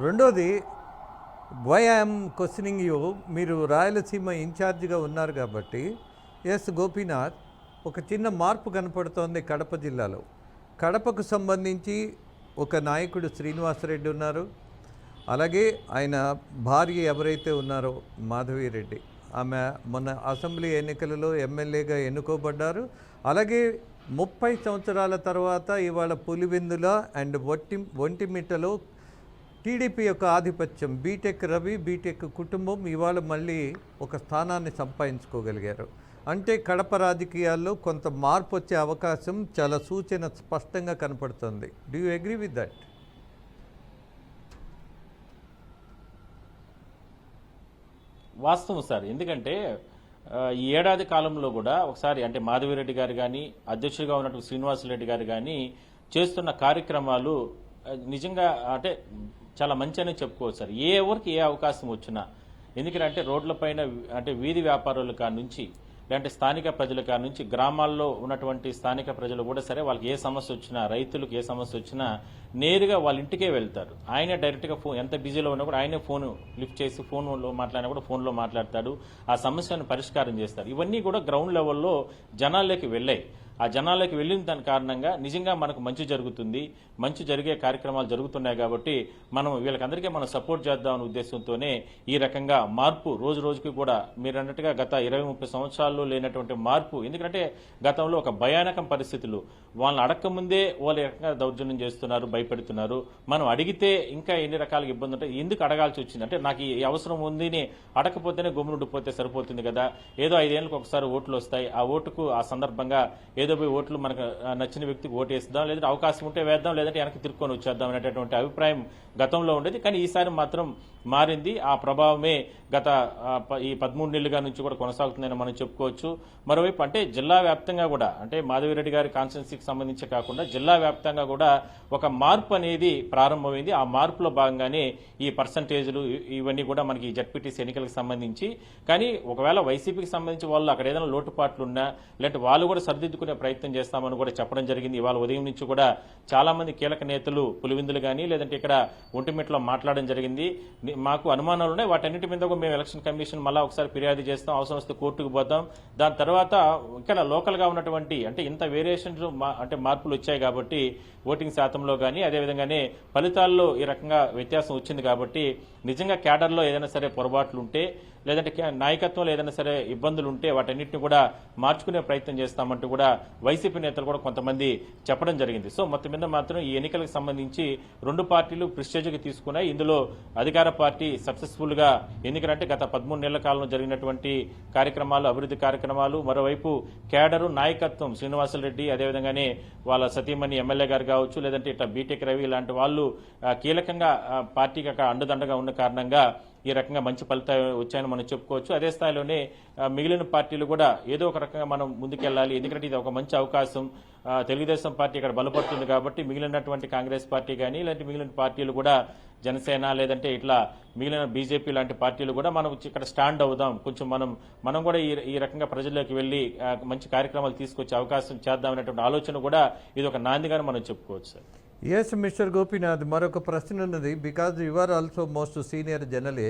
రెండోది, why I'm questioning you, మీరు రాయలసీమ ఇన్ఛార్జిగా ఉన్నారు కాబట్టి. ఎస్ గోపీనాథ్, ఒక చిన్న మార్పు కనపడుతోంది కడప జిల్లాలో. కడపకు సంబంధించి ఒక నాయకుడు శ్రీనివాసరెడ్డి ఉన్నారు, అలాగే ఆయన భార్య ఎవరైతే ఉన్నారో మాధవిరెడ్డి, ఆమె మొన్న అసెంబ్లీ ఎన్నికలలో ఎమ్మెల్యేగా ఎన్నుకోబడ్డారు. అలాగే 30 సంవత్సరాల తర్వాత ఇవాళ పులివెందుల అండ్ ఒంటిమిట్టలో టీడీపీ యొక్క ఆధిపత్యం, బీటెక్ రవి, బీటెక్ కుటుంబం ఇవాళ మళ్ళీ ఒక స్థానాన్ని సంపాదించుకోగలిగారు. అంటే కడప రాజకీయాల్లో కొంత మార్పు వచ్చే అవకాశం చాలా సూచన స్పష్టంగా కనపడుతుంది. Do you agree with that? వాస్తవం సార్. ఎందుకంటే ఈ ఏడాది కాలంలో కూడా ఒకసారి అంటే మాధవిరెడ్డి గారు కానీ, అధ్యక్షుడిగా ఉన్నటువంటి శ్రీనివాసరెడ్డి గారు కానీ చేస్తున్న కార్యక్రమాలు నిజంగా అంటే చాలా మంచి అని చెప్పుకోవచ్చు సార్. ఎవరికి ఏ అవకాశం వచ్చినా, ఎందుకంటే రోడ్లపైన అంటే వీధి వ్యాపారుల కాడ నుంచి, లేదంటే స్థానిక ప్రజల కాడ నుంచి, గ్రామాల్లో ఉన్నటువంటి స్థానిక ప్రజలు కూడా సరే, వాళ్ళకి ఏ సమస్య వచ్చినా, రైతులకు ఏ సమస్య వచ్చినా నేరుగా వాళ్ళ ఇంటికే వెళ్తారు. ఆయనే డైరెక్ట్గా ఫోన్, ఎంత బిజీలో ఉన్నా కూడా ఆయనే ఫోన్ లిఫ్ట్ చేసి ఫోన్లో మాట్లాడినా కూడా ఫోన్లో మాట్లాడతాడు, ఆ సమస్యను పరిష్కారం చేస్తారు. ఇవన్నీ కూడా గ్రౌండ్ లెవెల్లో జనాల్లోకి వెళ్ళాయి. ఆ జనాల్లోకి వెళ్ళిన దాని కారణంగా నిజంగా మనకు మంచి జరుగుతుంది, మంచి జరిగే కార్యక్రమాలు జరుగుతున్నాయి. కాబట్టి మనం వీళ్ళకందరికీ మనం సపోర్ట్ చేద్దామనే ఉద్దేశంతోనే ఈ రకంగా మార్పు రోజు రోజుకి కూడా మీరు అన్నట్టుగా గత 20-30 సంవత్సరాల్లో లేనటువంటి మార్పు. ఎందుకంటే గతంలో ఒక భయానకం పరిస్థితులు, వాళ్ళని అడక్కముందే వాళ్ళు రకంగా దౌర్జన్యం చేస్తున్నారు, భయపెడుతున్నారు. మనం అడిగితే ఇంకా ఎన్ని రకాల ఇబ్బంది ఉంటాయి, ఎందుకు అడగాల్సి వచ్చింది అంటే నాకు ఈ అవసరం ఉంది అడగకపోతేనే గమ్మునుండిపోతే సరిపోతుంది కదా, ఏదో 5 ఏళ్ళకి ఒకసారి ఓట్లు వస్తాయి, ఆ ఓటుకు ఆ సందర్భంగా ఏదో పోయి ఓట్లు మనకు నచ్చిన వ్యక్తికి ఓటు వేద్దాం, లేదంటే అవకాశం ఉంటే వేద్దాం, లేదంటే వెనక్కి తిరుక్కొని వచ్చేద్దాం అనేటటువంటి అభిప్రాయం గతంలో ఉండేది. కానీ ఈసారి మాత్రం మారింది. ఆ ప్రభావమే గత ఈ 13 నెలలుగా నుంచి కూడా కొనసాగుతుందని మనం చెప్పుకోవచ్చు. మరోవైపు అంటే జిల్లా వ్యాప్తంగా కూడా అంటే మాధవిరెడ్డి గారి కాన్స్టిట్యున్సీకి సంబంధించి కాకుండా జిల్లా వ్యాప్తంగా కూడా ఒక మార్పు అనేది ప్రారంభమైంది. ఆ మార్పులో భాగంగానే ఈ పర్సంటేజ్లు ఇవన్నీ కూడా మనకి జడ్పీటీసీ ఎన్నికలకు సంబంధించి. కానీ ఒకవేళ వైసీపీకి సంబంధించి వాళ్ళు అక్కడ ఏదైనా లోటుపాట్లు ఉన్నా, లేదంటే వాళ్ళు కూడా సరిదిద్దుకునే ప్రయత్నం చేస్తామని కూడా చెప్పడం జరిగింది. ఇవాళ ఉదయం నుంచి కూడా చాలా మంది కీలక నేతలు పులివెందులు కానీ లేదంటే ఇక్కడ ఒంటిమిట్టలో మాట్లాడడం జరిగింది. మాకు అనుమానాలు ఉన్నాయి, వాటన్నిటి మీద మేము ఎలక్షన్ కమిషన్ మళ్ళా ఒకసారి ఫిర్యాదు చేస్తాం, అవసరం వస్తే కోర్టుకు పోతాం. దాని తర్వాత ఇక్కడ లోకల్ గా ఉన్నటువంటి అంటే ఇంత వేరియేషన్స్ అంటే మార్పులు వచ్చాయి కాబట్టి ఓటింగ్ శాతంలో కానీ అదేవిధంగానే ఫలితాల్లో ఈ రకంగా వ్యత్యాసం వచ్చింది. కాబట్టి నిజంగా క్యాడర్లో ఏదైనా సరే పొరపాట్లు ఉంటే, లేదంటే నాయకత్వంలో ఏదైనా సరే ఇబ్బందులు ఉంటే వాటన్నిటిని కూడా మార్చుకునే ప్రయత్నం చేస్తామంటూ కూడా వైసీపీ నేతలు కూడా కొంతమంది చెప్పడం జరిగింది. సో మొత్తం మీద మాత్రం ఈ ఎన్నికలకు సంబంధించి 2 పార్టీలు ప్రిస్టేజ్కి తీసుకున్నాయి. ఇందులో అధికార పార్టీ సక్సెస్ఫుల్ గా, ఎందుకంటే గత 13 నెలల కాలంలో జరిగినటువంటి కార్యక్రమాలు, అభివృద్ధి కార్యక్రమాలు, మరోవైపు కేడరు నాయకత్వం శ్రీనివాసరెడ్డి అదేవిధంగానే వాళ్ళ సతీమణి ఎమ్మెల్యే గారు కావచ్చు, లేదంటే ఇట్లా బీటెక్ రవి ఇలాంటి వాళ్ళు కీలకంగా పార్టీకి అక్కడ అండదండగా ఉన్న కారణంగా ఈ రకంగా మంచి ఫలితాలు వచ్చాయని మనం చెప్పుకోవచ్చు. అదే స్థాయిలోనే మిగిలిన పార్టీలు కూడా ఏదో ఒక రకంగా మనం ముందుకెళ్లాలి, ఎందుకంటే ఇది ఒక మంచి అవకాశం. తెలుగుదేశం పార్టీ ఇక్కడ బలపడుతుంది కాబట్టి మిగిలినటువంటి కాంగ్రెస్ పార్టీ కానీ ఇలాంటి మిగిలిన పార్టీలు కూడా, జనసేన లేదంటే ఇట్లా మిగిలిన బీజేపీ లాంటి పార్టీలు కూడా మనం ఇక్కడ స్టాండ్ అవుదాం, కొంచెం మనం కూడా ఈ రకంగా ప్రజల్లోకి వెళ్లి మంచి కార్యక్రమాలు తీసుకొచ్చే అవకాశం చేద్దాం అనేటువంటి ఆలోచన కూడా ఇది ఒక నాందిగానే మనం చెప్పుకోవచ్చు సార్. ఎస్ మిస్టర్ గోపీనాథ్, మరొక ప్రశ్న ఉన్నది. Because you are also most senior journalist.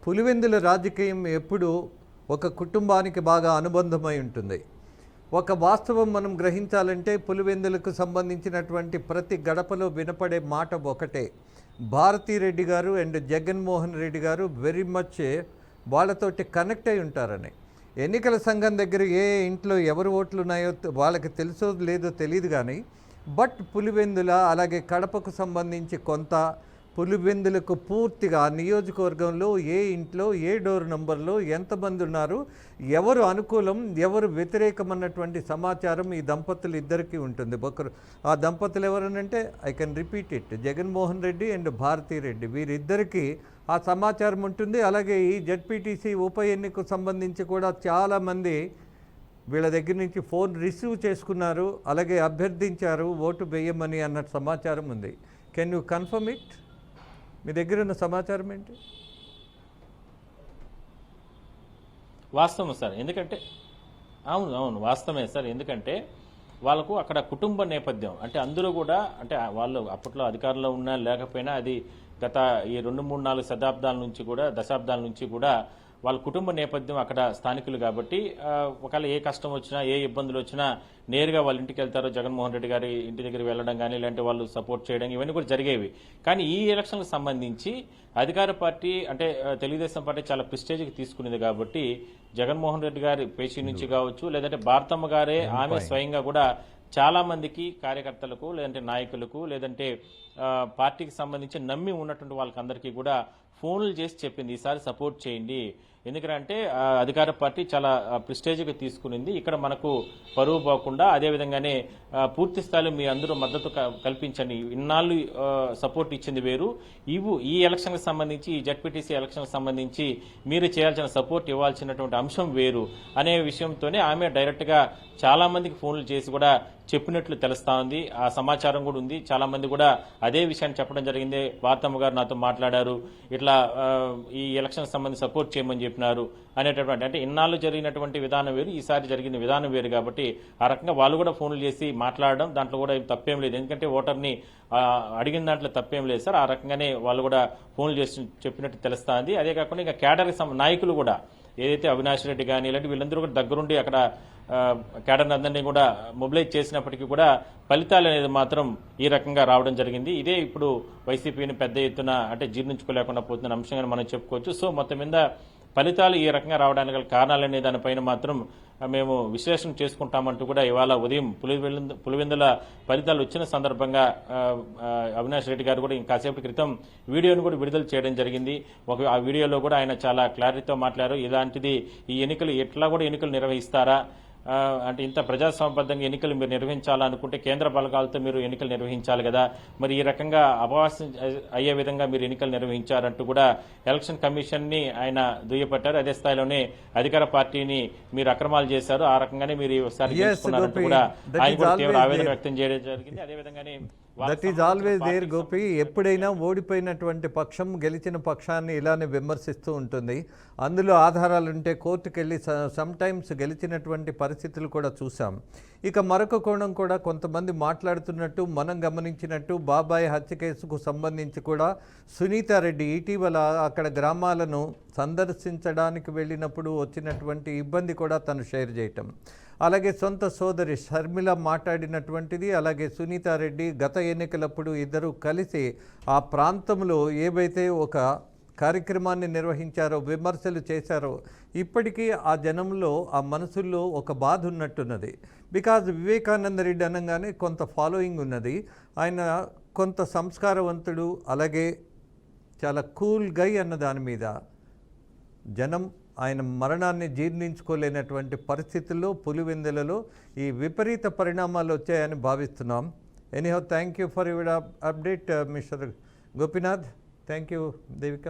Pulivendula రాజకీయం ఎప్పుడు ఒక కుటుంబానికి బాగా అనుబంధమై ఉంటుంది. ఒక వాస్తవం మనం గ్రహించాలంటే పులివెందులకు సంబంధించినటువంటి ప్రతి గడపలో వినపడే మాట ఒకటే, భారతీరెడ్డి గారు అండ్ జగన్మోహన్ రెడ్డి గారు వెరీ మచ్ వాళ్ళతోటి కనెక్ట్ అయి ఉంటారని. ఎన్నికల సంఘం దగ్గర ఏ ఇంట్లో ఎవరు ఓట్లు ఉన్నాయో వాళ్ళకి తెలుసో లేదో తెలియదు, కానీ బట్ పులివెందుల అలాగే కడపకు సంబంధించి కొంత, పులివెందులకు పూర్తిగా నియోజకవర్గంలో ఏ ఇంట్లో ఏ డోర్ నంబర్లో ఎంతమంది ఉన్నారు, ఎవరు అనుకూలం ఎవరు వ్యతిరేకం అన్నటువంటి సమాచారం ఈ దంపతులు ఇద్దరికీ ఉంటుంది. ఒకరు ఆ దంపతులు ఎవరనంటే I can repeat it, Jaganmohan Reddy and Bharathi Reddy, వీరిద్దరికీ ఆ సమాచారం ఉంటుంది. అలాగే ఈ జడ్పీటీసీ ఉప ఎన్నికకు సంబంధించి కూడా చాలామంది వీళ్ళ దగ్గర నుంచి ఫోన్ రిసీవ్ చేసుకున్నారు, అలాగే అభ్యర్థించారు ఓటు వేయమని అన్న సమాచారం ఉంది. Can you confirm it? మీ దగ్గర ఉన్న సమాచారం ఏంటి? వాస్తవం సార్, ఎందుకంటే అవును వాస్తవమే సార్. ఎందుకంటే వాళ్ళకు అక్కడ కుటుంబ నేపథ్యం అంటే అందరూ కూడా అంటే వాళ్ళు అప్పట్లో అధికారంలో ఉన్నా లేకపోయినా అది గత ఈ 2-3-4 దశాబ్దాల నుంచి కూడా వాళ్ళ కుటుంబ నేపథ్యం అక్కడ స్థానికులు కాబట్టి ఒకవేళ ఏ కష్టం వచ్చినా ఏ ఇబ్బందులు వచ్చినా నేరుగా వాళ్ళ ఇంటికి వెళ్తారు. జగన్మోహన్ రెడ్డి గారి ఇంటి దగ్గర వెళ్ళడం కానీ ఇలాంటి వాళ్ళు సపోర్ట్ చేయడం ఇవన్నీ కూడా జరిగేవి. కానీ ఈ ఎలక్షన్లకు సంబంధించి అధికార పార్టీ అంటే తెలుగుదేశం పార్టీ చాలా ప్రెస్టేజ్కి తీసుకునేది కాబట్టి జగన్మోహన్ రెడ్డి గారి పేషీ నుంచి కావచ్చు, లేదంటే భారతమ్మ గారే ఆమె స్వయంగా కూడా చాలా మందికి కార్యకర్తలకు, లేదంటే నాయకులకు, లేదంటే పార్టీకి సంబంధించి నమ్మి ఉన్నటువంటి వాళ్ళకందరికీ కూడా ఫోన్లు చేసి చెప్పింది ఈసారి సపోర్ట్ చేయండి. ఎందుకంటే అధికార పార్టీ చాలా ప్రెస్టేజ్గా తీసుకునింది. ఇక్కడ మనకు పరువు పోకుండా అదేవిధంగానే పూర్తి స్థాయిలో మీ అందరూ మద్దతు కల్పించండి. ఇన్నాళ్ళు సపోర్ట్ ఇచ్చింది వేరు, ఈ ఎలక్షన్కి సంబంధించి ఈ జడ్పీటీసీ ఎలక్షన్కి సంబంధించి మీరు చేయాల్సిన సపోర్ట్ ఇవ్వాల్సినటువంటి అంశం వేరు అనే విషయంతోనే ఆమె డైరెక్ట్గా చాలా మందికి ఫోన్లు చేసి కూడా చెప్పినట్లు తెలుస్తా ఉంది. ఆ సమాచారం కూడా ఉంది. చాలా మంది కూడా అదే విషయాన్ని చెప్పడం జరిగింది. భారతమ్మ గారు నాతో మాట్లాడారు, ఇట్లా ఈ ఎలక్షన్ సంబంధించి సపోర్ట్ చేయమని చెప్పినారు అనేటటువంటి, అంటే ఇన్నాళ్ళు జరిగినటువంటి విధానం వేరు, ఈసారి జరిగిన విధానం వేరు కాబట్టి ఆ రకంగా వాళ్ళు కూడా ఫోన్లు చేసి మాట్లాడడం దాంట్లో కూడా తప్పేం లేదు. ఎందుకంటే ఓటర్ని అడిగిన దాంట్లో తప్పేం లేదు సార్. ఆ రకంగానే వాళ్ళు కూడా ఫోన్లు చేసి చెప్పినట్టు తెలుస్తుంది. అదే కాకుండా ఇంకా కేడర్కి నాయకులు కూడా ఏదైతే అవినాష్ రెడ్డి కానీ ఇలాంటి వీళ్ళందరూ కూడా దగ్గరుండి అక్కడ కేడర్ అందరినీ కూడా మొబిలైజ్ చేసినప్పటికీ కూడా ఫలితాలు అనేది మాత్రం ఈ రకంగా రావడం జరిగింది. ఇదే ఇప్పుడు వైసీపీని పెద్ద ఎత్తున అంటే జీర్ణించుకోలేకుండా పోతున్న అంశంగా మనం చెప్పుకోవచ్చు. సో మొత్తం మీద ఫలితాలు ఈ రకంగా రావడానికి గల కారణాలనే దానిపైన మాత్రం మేము విశ్లేషణ చేసుకుంటామంటూ కూడా ఇవాళ ఉదయం పులివెందుల ఫలితాలు వచ్చిన సందర్భంగా అవినాష్ రెడ్డి గారు కూడా ఇంకాసేపటి క్రితం వీడియోను కూడా విడుదల చేయడం జరిగింది. ఆ వీడియోలో కూడా ఆయన చాలా క్లారిటీతో మాట్లాడారు. ఇలాంటిది ఈ ఎన్నికలు ఎట్లా కూడా ఎన్నికలు నిర్వహిస్తారా, అంటే ఇంత ప్రజాస్వామ్యబద్ధంగా ఎన్నికలు మీరు నిర్వహించాలనుకుంటే కేంద్ర బలగాలతో మీరు ఎన్నికలు నిర్వహించాలి కదా, మరి ఈ రకంగా అపవాసం అయ్యే విధంగా మీరు ఎన్నికలు నిర్వహించారంటూ కూడా ఎలక్షన్ కమిషన్ ని ఆయన దుయ్యపట్టారు. అదే స్థాయిలోనే అధికార పార్టీని మీరు అక్రమాలు చేశారు, ఆ రకంగానే మీరు ఒకసారి గెలుచుకున్నారంటూ కూడా ఆయన కూడా తీవ్ర ఆవేదన వ్యక్తం చేయడం జరిగింది. అదేవిధంగానే that is always there Gopi. ఎప్పుడైనా ఓడిపోయినటువంటి పక్షం గెలిచిన పక్షాన్ని ఇలానే విమర్శిస్తూ ఉంటుంది. అందులో ఆధారాలుంటే కోర్టుకెళ్ళి సమ్ టైమ్స్ గెలిచినటువంటి పరిస్థితులు కూడా చూసాం. ఇక మరొక కోణం కూడా కొంతమంది మాట్లాడుతున్నట్టు మనం గమనించినట్టు బాబాయ్ హత్య కేసుకు సంబంధించి కూడా సునీతారెడ్డి ఇటీవల అక్కడ గ్రామాలను సందర్శించడానికి వెళ్ళినప్పుడు వచ్చినటువంటి ఇబ్బంది కూడా తను షేర్ చేయటం, అలాగే సొంత సోదరి షర్మిల మాట్లాడినటువంటిది, అలాగే సునీతారెడ్డి గత ఎన్నికలప్పుడు ఇద్దరు కలిసి ఆ ప్రాంతంలో ఏవైతే ఒక కార్యక్రమాన్ని నిర్వహించారో, విమర్శలు చేశారో, ఇప్పటికీ ఆ జనంలో ఆ మనసుల్లో ఒక బాధ ఉన్నట్టున్నది. బికాజ్ వివేకానంద రెడ్డి అనగానే కొంత ఫాలోయింగ్ ఉన్నది. ఆయన కొంత సంస్కారవంతుడు, అలాగే చాలా కూల్ గై అన్న దాని మీద జనం ఆయన మరణాన్ని జీర్ణించుకోలేనటువంటి పరిస్థితుల్లో పులివెందులలో ఈ విపరీత పరిణామాలు వచ్చాయని భావిస్తున్నాం. Anyhow, thank you for your update mister Gopinath. Thank you Devika.